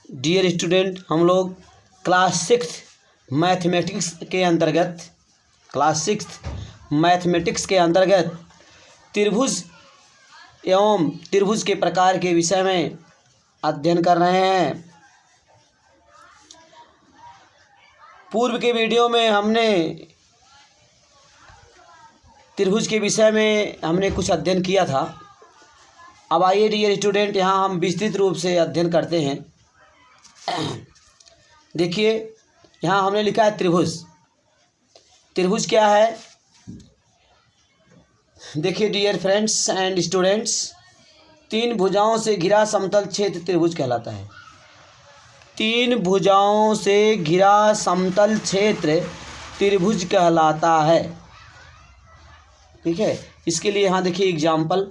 Dear student, हम लोग class 6 mathematics के अंतर्गत त्रिभुज एवं त्रिभुज के प्रकार के विषय में अध्ययन कर रहे हैं। पूर्व के वीडियो में हमने त्रिभुज के विषय में कुछ अध्ययन किया था। अब आइए डियर स्टूडेंट, यहाँ हम विस्तृत रूप से अध्ययन करते हैं। देखिए, यहाँ हमने लिखा है त्रिभुज। त्रिभुज क्या है? देखिए डियर फ्रेंड्स एंड स्टूडेंट्स, 3 भुजाओं से घिरा समतल क्षेत्र त्रिभुज कहलाता है। 3 भुजाओं से घिरा समतल क्षेत्र त्रिभुज कहलाता है। ठीक है, इसके लिए यहाँ देखिए एग्जाम्पल,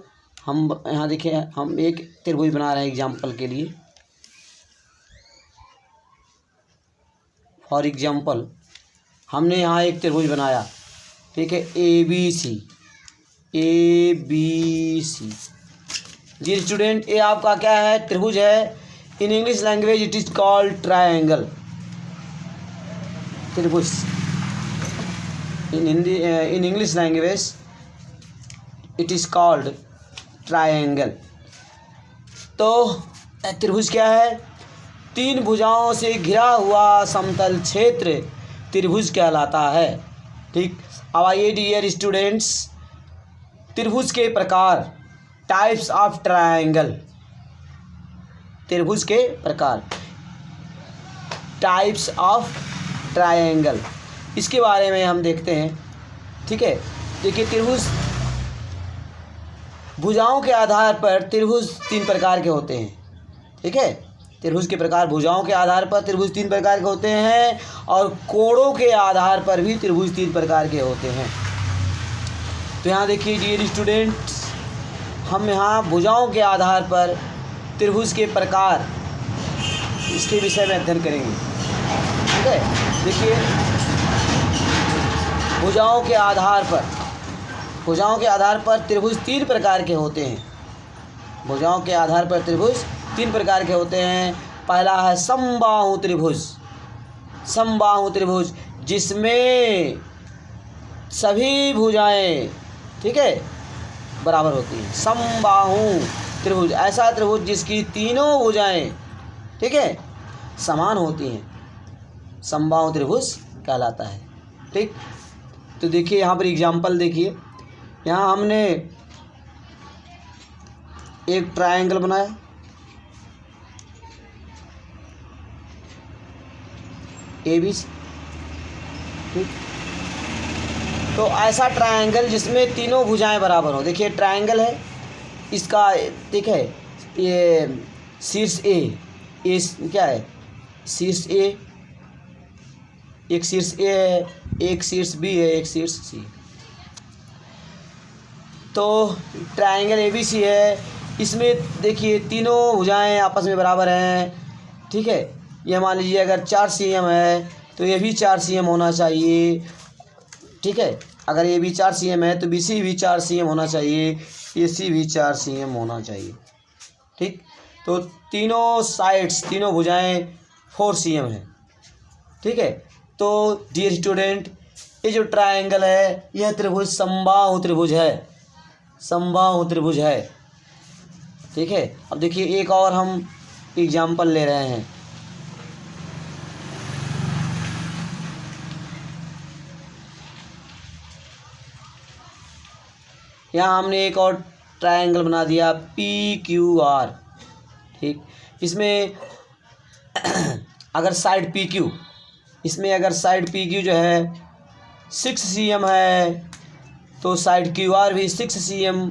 हम यहाँ देखिए हम एक त्रिभुज बना रहे हैं एग्जाम्पल के लिए। फॉर एग्जाम्पल हमने यहाँ एक त्रिभुज बनाया। ठीक है, ए बी सी। जी स्टूडेंट, ये आपका क्या है? त्रिभुज है। In English language it is called triangle. त्रिभुज in English language it is called triangle. तो त्रिभुज क्या है? 3 भुजाओं से घिरा हुआ समतल क्षेत्र त्रिभुज कहलाता है। ठीक, अब आइए डियर स्टूडेंट्स, त्रिभुज के प्रकार, टाइप्स ऑफ ट्रायंगल। त्रिभुज के प्रकार, टाइप्स ऑफ ट्रायंगल, इसके बारे में हम देखते हैं। ठीक है, देखिए त्रिभुज भुजाओं के आधार पर त्रिभुज 3 प्रकार के होते हैं। ठीक है, त्रिभुज के प्रकार, भुजाओं के आधार पर त्रिभुज 3 प्रकार के होते हैं और कोणों के आधार पर भी त्रिभुज 3 प्रकार के होते हैं। तो यहाँ देखिए डियर स्टूडेंट्स, हम यहाँ भुजाओं के आधार पर त्रिभुज के प्रकार, इसके विषय में अध्ययन करेंगे। ठीक है, देखिए भुजाओं के आधार पर त्रिभुज 3 प्रकार के होते हैं। भुजाओं के आधार पर त्रिभुज 3 प्रकार के होते हैं। पहला है समबाहु त्रिभुज। समबाहु त्रिभुज जिसमें सभी भुजाएं, ठीक है, बराबर होती हैं। समबाहु त्रिभुज, ऐसा त्रिभुज जिसकी तीनों भुजाएं, ठीक है, समान होती हैं, समबाहु त्रिभुज कहलाता है। ठीक, तो देखिए यहाँ पर एग्जाम्पल देखिए, यहाँ हमने एक ट्रायंगल बनाया। A B C. ठीक, तो ऐसा ट्रायंगल जिसमें तीनों भुजाएं बराबर हो। देखिए ट्रायंगल है, इसका ठीक है, ये शीर्ष ए क्या है? शीर्ष ए, एक शीर्ष ए है, एक शीर्ष बी है, एक शीर्ष सी। तो ट्रायंगल ए बी सी है, इसमें देखिए तीनों भुजाएं आपस में बराबर हैं। ठीक है, ये मान लीजिए अगर 4 cm है तो ये भी 4 cm होना चाहिए। ठीक है, अगर ये भी 4 cm है तो बी सी भी 4 cm होना चाहिए, ए सी भी 4 cm होना चाहिए। ठीक, तो तीनों साइड्स, तीनों भुजाएं 4 cm हैं। ठीक है, तो डियर स्टूडेंट, ये जो ट्रायंगल है यह त्रिभुज समबाहु त्रिभुज है। समबाहु त्रिभुज है। ठीक है, अब देखिए एक और हम एग्जाम्पल ले रहे हैं। यहाँ हमने एक और ट्रायंगल बना दिया PQR। ठीक, इसमें अगर साइड PQ, इसमें अगर साइड PQ जो है 6 cm है तो साइड QR भी 6 cm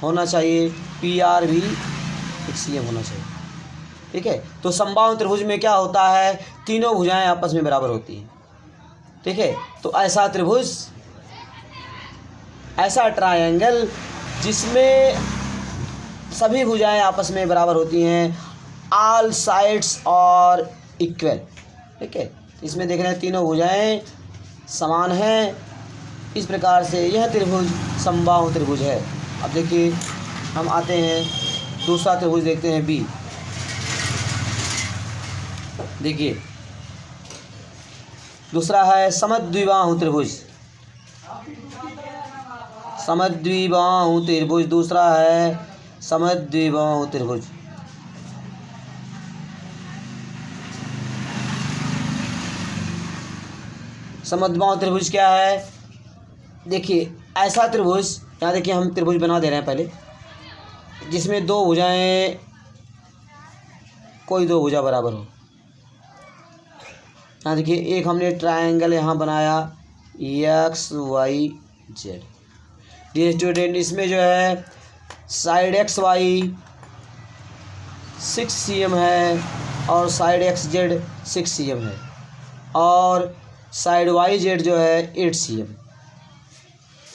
होना चाहिए, PR भी 6 cm होना चाहिए। ठीक है, तो समबाहु त्रिभुज में क्या होता है? तीनों भुजाएं आपस में बराबर होती हैं। ठीक है, तो ऐसा त्रिभुज, ऐसा ट्रायंगल जिसमें सभी भुजाएं आपस में बराबर होती हैं, ऑल साइड्स और इक्वल। ठीक है, इसमें देख रहे हैं तीनों भुजाएं समान हैं। इस प्रकार से यह त्रिभुज समबाहु त्रिभुज है। अब देखिए हम आते हैं दूसरा त्रिभुज देखते हैं बी। देखिए दूसरा है समद्विबाहु त्रिभुज, समद्विबाहु त्रिभुज, दूसरा है समद्विबाहु त्रिभुज। समद्विबाहु त्रिभुज क्या है? देखिए ऐसा त्रिभुज, यहाँ देखिए हम त्रिभुज बना दे रहे हैं पहले, जिसमें दो भुजाएं, कोई दो भुजा बराबर हो। यहाँ देखिए एक हमने ट्रायंगल यहाँ बनाया X Y Z. Dear student, इसमें जो है साइड एक्स वाई 6 cm है और साइड एक्स जेड 6 cm है और साइड वाई जेड जो है 8 cm।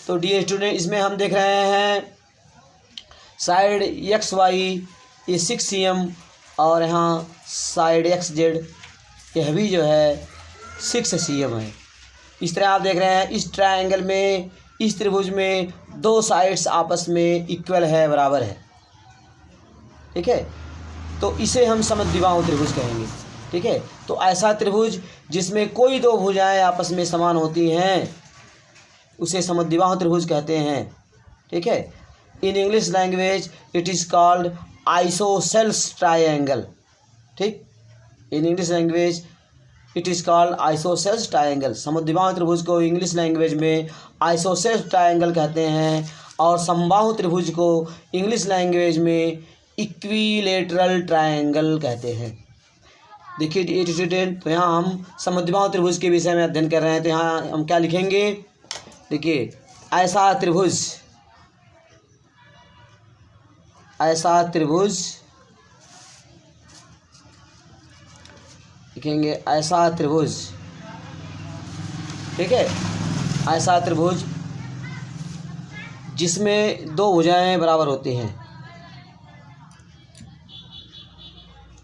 तो डियर स्टूडेंट, इसमें हम देख रहे हैं साइड एक्स वाई ये 6 cm और यहाँ साइड एक्स जेड यह भी जो है 6 cm है। इस तरह आप देख रहे हैं इस ट्रायंगल में, इस त्रिभुज में दो साइड्स आपस में इक्वल है, बराबर है। ठीक है, तो इसे हम समद्विबाहु त्रिभुज कहेंगे। ठीक है, तो ऐसा त्रिभुज जिसमें कोई दो भुजाएं आपस में समान होती हैं उसे समद्विबाहु त्रिभुज कहते हैं। ठीक है, in English language it is called isosceles triangle. ठीक, in English language it is called isosceles triangle. समद्विबाहु त्रिभुज को इंग्लिश लैंग्वेज में आइसोसेल्स ट्रायंगल कहते हैं और समबाहु त्रिभुज को इंग्लिश लैंग्वेज में इक्विलेटरल ट्रायंगल कहते हैं। देखिए स्टूडेंट, तो यहाँ हम समद्विबाहु त्रिभुज के विषय में अध्ययन कर रहे हैं, तो यहाँ हम क्या लिखेंगे? देखिए ऐसा त्रिभुज, ऐसा त्रिभुज लिखेंगे, ऐसा त्रिभुज। ठीक है, ऐसा त्रिभुज जिसमें दो भुजाएं बराबर होती हैं,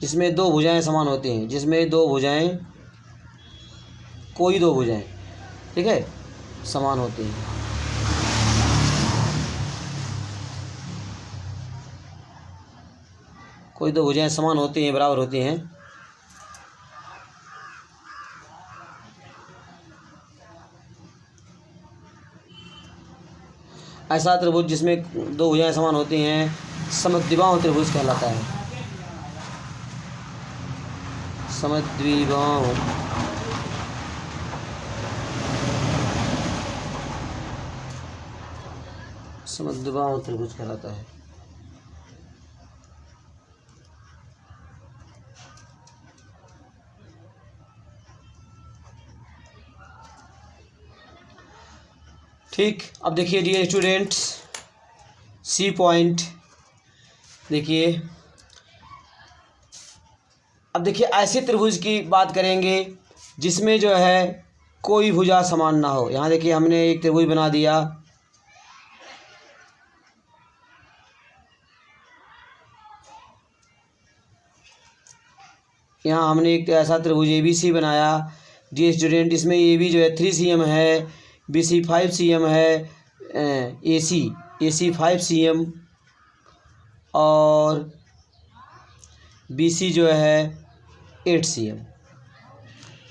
जिसमें दो भुजाएं समान होती हैं, जिसमें दो भुजाएं, कोई दो भुजाएं, ठीक है, समान होती हैं। कोई दो भुजाएं समान होती हैं, बराबर होती हैं। ऐसा त्रिभुज जिसमें दो भुजाएं समान होती हैं समद्विबाहु त्रिभुज कहलाता है। समद्विबाहु समद्विबाहु त्रिभुज कहलाता है। ठीक, अब देखिए डियर स्टूडेंट्स, सी पॉइंट देखिए। अब देखिए ऐसे त्रिभुज की बात करेंगे जिसमें जो है कोई भुजा समान ना हो। यहाँ देखिए हमने एक त्रिभुज बना दिया, यहाँ हमने एक ऐसा त्रिभुज ABC बनाया। डियर स्टूडेंट, इसमें AB जो है 3 cm है, BC 5 cm है, AC 5 cm और BC जो है 8 cm।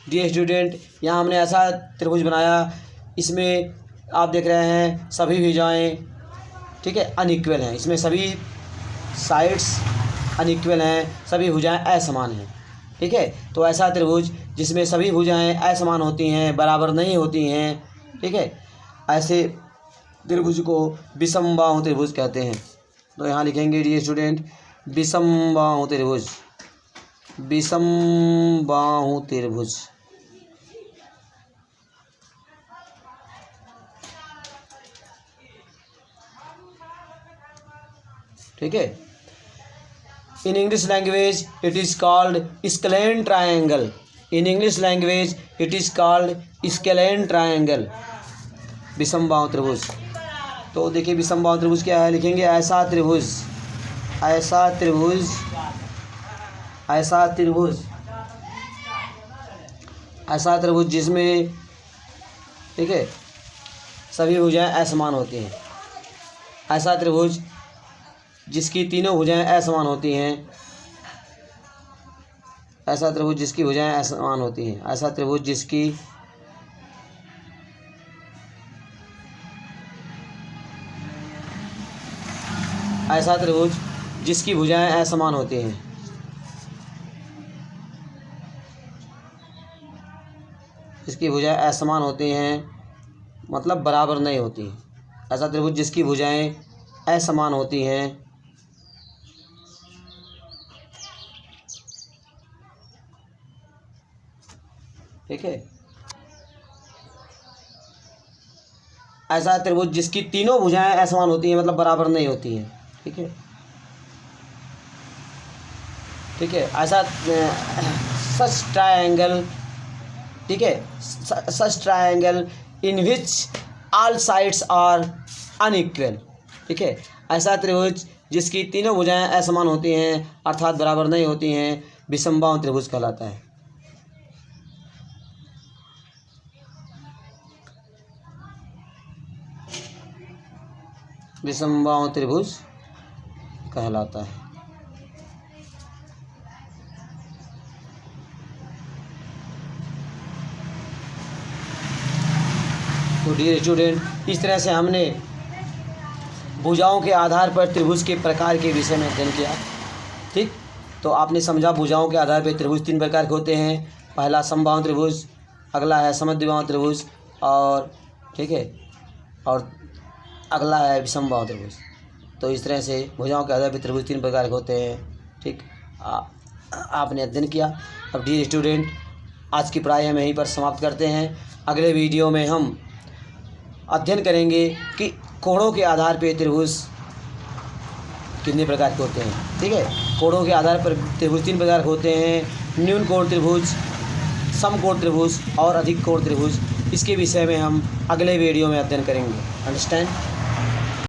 डियर स्टूडेंट, यहाँ हमने ऐसा त्रिभुज बनाया, इसमें आप देख रहे हैं सभी भुजाएं, ठीक है, अनइक्वल हैं। इसमें सभी साइड्स अनइक्वल हैं, सभी भुजाएं असमान हैं। ठीक है, तो ऐसा त्रिभुज जिसमें सभी भुजाएं असमान होती हैं, बराबर नहीं होती हैं, ठीक है, ऐसे त्रिभुज को विषमबाहु त्रिभुज कहते हैं। तो यहाँ लिखेंगे डियर स्टूडेंट विषमबाहु त्रिभुज, विषमबाहु त्रिभुज। ठीक है, in English language it is called scalene triangle. In English language it is called scalene triangle, विषमबाहु त्रिभुज। तो देखिए विषमबाहु त्रिभुज क्या है, लिखेंगे ऐसा त्रिभुज, ऐसा त्रिभुज, ऐसा त्रिभुज, ऐसा त्रिभुज जिसमें, ठीक है, सभी भुजाएं असमान होती हैं। ऐसा त्रिभुज जिसकी तीनों भुजाएं असमान होती हैं, ऐसा त्रिभुज जिसकी भुजाएं असमान होती हैं। ऐसा त्रिभुज जिसकी भुजाएं असमान होती हैं। जिसकी भुजाएं असमान होती हैं मतलब बराबर नहीं होती। ऐसा त्रिभुज जिसकी भुजाएं असमान होती हैं। ठीक है। ऐसा त्रिभुज जिसकी तीनों भुजाएं असमान होती हैं मतलब बराबर नहीं होती हैं। ठीक है। ठीक है। ऐसा सच ट्रायंगल, ठीक है, such triangle in which all sides are unequal. ठीक है। ऐसा त्रिभुज जिसकी तीनों भुजाएं असमान होती हैं अर्थात बराबर नहीं होती हैं विषमबाहु त्रिभुज कहलाता है। विषमबाहु त्रिभुज कहलाता है। तो डियर स्टूडेंट, इस तरह से हमने भुजाओं के आधार पर त्रिभुज के प्रकार के विषय में अध्ययन किया। ठीक, तो आपने समझा भुजाओं के आधार पर त्रिभुज 3 प्रकार के होते हैं। पहला समबाहु त्रिभुज, अगला है समद्विबाहु त्रिभुज और ठीक है, और अगला है विषमबाहु त्रिभुज। तो इस तरह से भुजाओं के आधार पर त्रिभुज 3 प्रकार के होते हैं। ठीक, आपने अध्ययन किया। अब डियर स्टूडेंट, आज की पढ़ाई हम यहीं पर समाप्त करते हैं। अगले वीडियो में हम अध्ययन करेंगे कि कोणों के आधार पर त्रिभुज कितने प्रकार के होते हैं। ठीक है, कोणों के आधार पर त्रिभुज 3 प्रकार के होते हैं। न्यून कोण त्रिभुज, समकोण त्रिभुज और अधिक कोण त्रिभुज। इसके विषय में हम अगले वीडियो में अध्ययन करेंगे। अंडरस्टैंड।